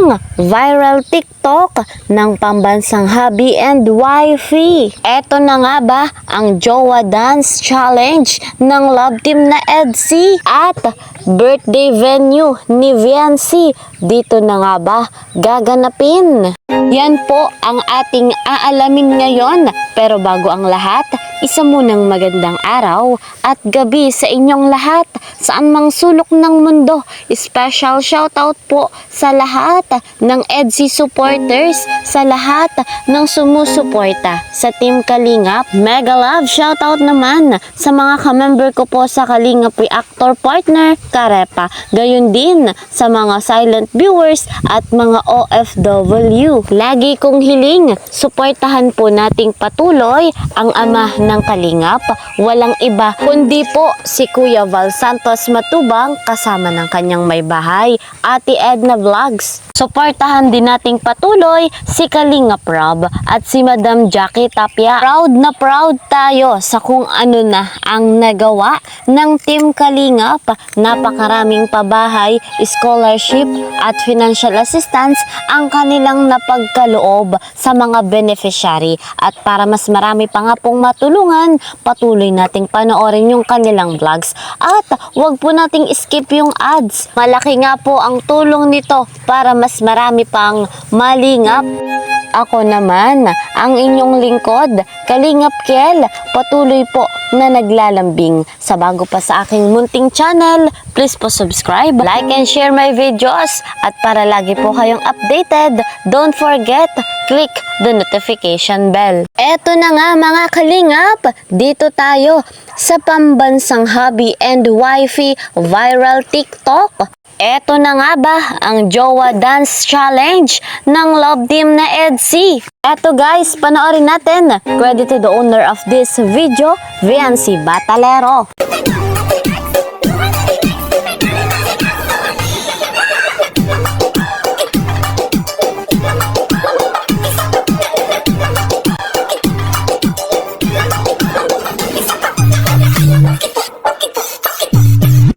ang viral TikTok ng pambansang hubby and wifey. Eto na nga ba ang Jowa Dance Challenge ng love team na EDC at birthday venue ni Viancy. Dito na nga ba gaganapin? Yan po ang ating aalamin ngayon. Pero bago ang lahat, isa munang magandang araw at gabi sa inyong lahat. Saan mang sulok ng mundo, special shoutout po sa lahat ng EDC supporters, sa lahat ng sumusuporta sa Team Kalingap. Mega love shoutout naman sa mga kamember ko po sa Kalingap Reactor Partner Karepa. Gayon din sa mga silent viewers at mga OFW. Lagi kong hiling, suportahan po nating patuloy ang ama ng Kalingap. Walang iba kundi po si Kuya Val Santos Matubang kasama ng kanyang may bahay, Ate Edna Vlogs. Suportahan din nating patuloy si Kalingap Rob at si Madam Jackie Tapia. Proud na proud tayo sa kung ano na ang nagawa ng Team Kalingap. Napakaraming pabahay, scholarship at financial assistance ang kanilang napagkaloob sa mga beneficiary. At para mas marami pa nga pong matulungan, patuloy nating panoorin yung kanilang vlogs. At wag po nating skip yung ads. Malaki nga po ang tulong nito para mas marami pang malingap. Ako naman, ang inyong lingkod, Kalingap Kiel, patuloy po na naglalambing. Sa bago pa sa aking munting channel, please po subscribe, like and share my videos. At para lagi po kayong updated, don't forget, click the notification bell. Eto na nga mga Kalingap, dito tayo sa pambansang hubby and wifey viral TikTok. Eto na nga ba ang Jowa Dance Challenge ng love team na EDC. Eto guys, panoorin natin. Credit to the owner of this video, Viancy Batalero.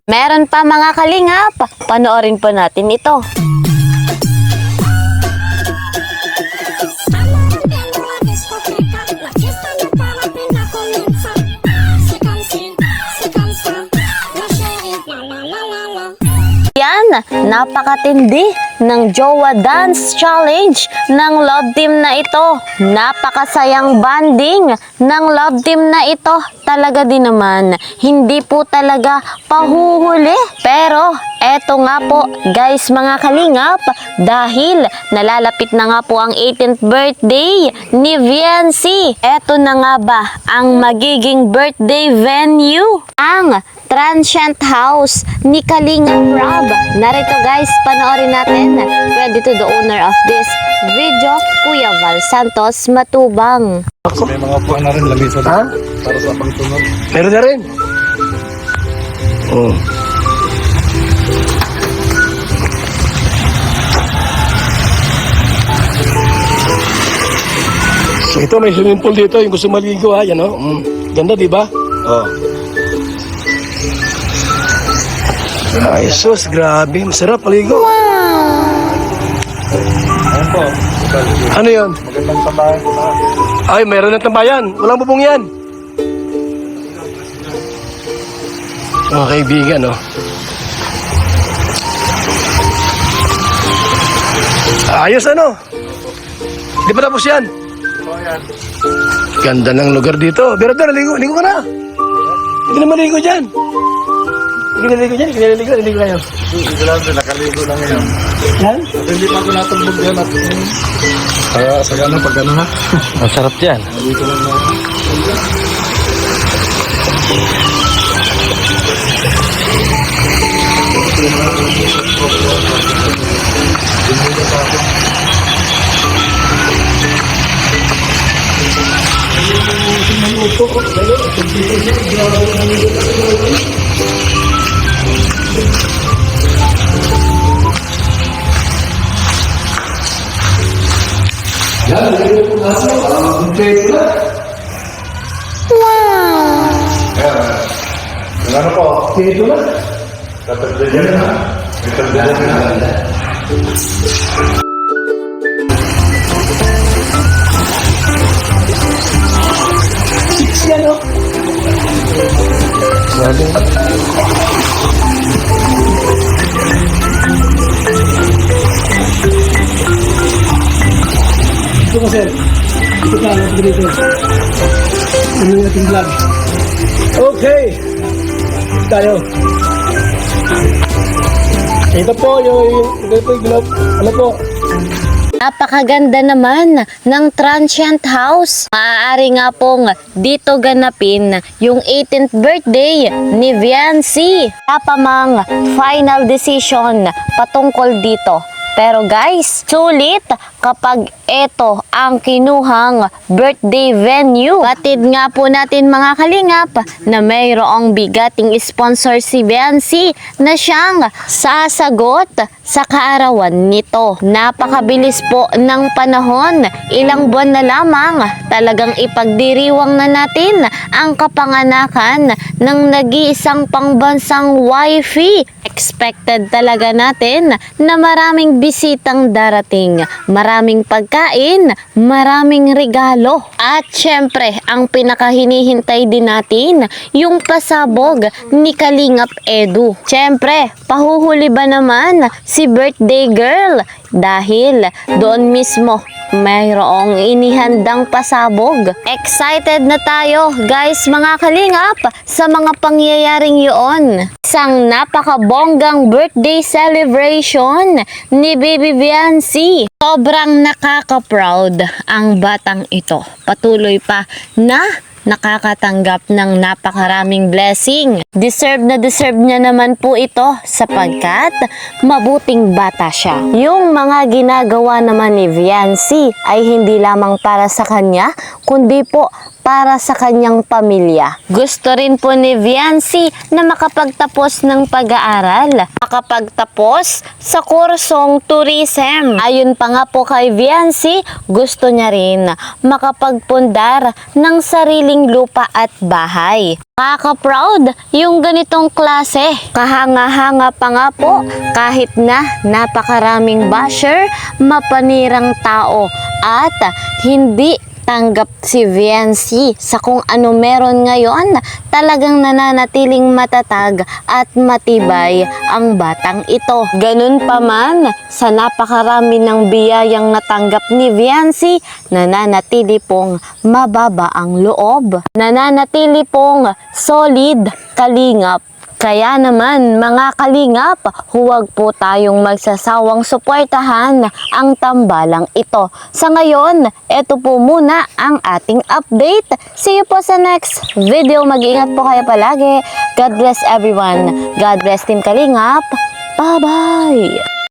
Meron pa mga Kalingap, panoorin po natin ito. Yan, napakatindi ng Jowa Dance Challenge ng love team na ito. Napakasayang banding ng love team na ito. Talaga din naman, hindi po talaga pahuhuli. Pero eto nga po guys mga Kalingap, dahil nalalapit na nga po ang 18th birthday ni Viancy. Eto na nga ba ang magiging birthday venue? Ang Transient House ni Kalingap Rob. Narito guys, panoorin natin. Credit to the owner of this video, Kuya Val Santos Matubang. May mga puwan na rin lamisa para sa pagsunod. Meron na rin. Oh. So ito may swimming pool dito, yung gusto maligo ha, yan o. Ganda di ba? Oh. Ay sus, grabe, masarap maligo. Ayan po. Ano yun? Magandang tambahan po na. Ay, meron ng tambayan. Walang bubong yan. Mga kaibigan, no? Ayos, ano? Di ba tapos yan? Oo yan. Ganda ng lugar dito. Pero ligo ka na. Hindi na maligo dyan. Hindi naligo dyan, naligo kayo. Hindi lang din, nakaligo lang ngayon. Yan? At hindi pa ako natumbog yan at kaya sa gano'n pag gano'n ha. Ang sarap dyan. Dito lang na. Ano po? Dito na. Tatagdagan na. May tagdagan na. Yan o. Grabe. Ito ko, sir. Ito ka, ano ko dito. Ano yung ating vlog. Okay. Tayo. Ito po yung globe. Ano po? Napakaganda naman ng transient house. Maaari nga pong dito ganapin yung 18th birthday ni Viancy. Tapamang final decision patungkol dito. Pero guys, sulit kapag ito ang kinuhang birthday venue. Batid nga po natin mga kalingap na mayroong bigating sponsor si Viancy na siyang sasagot sa kaarawan nito. Napakabilis po ng panahon. Ilang buwan na lamang talagang ipagdiriwang na natin ang kapanganakan ng nag-iisang pangbansang wifey. Expected talaga natin na maraming bisitang darating, maraming pagkain, maraming regalo. At syempre, ang pinakahinihintay din natin, yung pasabog ni Kalingap Edu. Syempre, pahuhuli ba naman si birthday girl? Dahil doon mismo mayroong inihandang pasabog. Excited na tayo guys mga kalingap sa mga pangyayaring yun. Isang napakabonggang birthday celebration ni Baby Viancy. Sobrang nakaka-proud ang batang ito. Patuloy pa na nakakatanggap ng napakaraming blessing. Deserve na deserve niya naman po ito sapagkat mabuting bata siya. Yung mga ginagawa naman ni Viancy ay hindi lamang para sa kanya, kundi po para sa kanyang pamilya. Gusto rin po ni Viancy na makapagtapos ng pag-aaral, makapagtapos sa kursong tourism. Ayon pa nga po kay Viancy, gusto niya rin makapagpundar ng sariling lupa at bahay. Kaka-proud yung ganitong klase. Kahanga-hanga pa nga po kahit na napakaraming basher, mapanirang tao at hindi tanggap si Viancy sa kung ano meron ngayon. Talagang nananatiling matatag at matibay ang batang ito. Ganun pa man, sa napakarami ng biyayang natanggap ni Viancy, nananatili pong mababa ang loob. Nananatili pong solid kalingap. Kaya naman mga kalingap, huwag po tayong magsasawang suportahan ang tambalang ito. Sa ngayon, ito po muna ang ating update. See you po sa next video. Mag-ingat po kayo palagi. God bless everyone. God bless Team Kalingap. Bye-bye!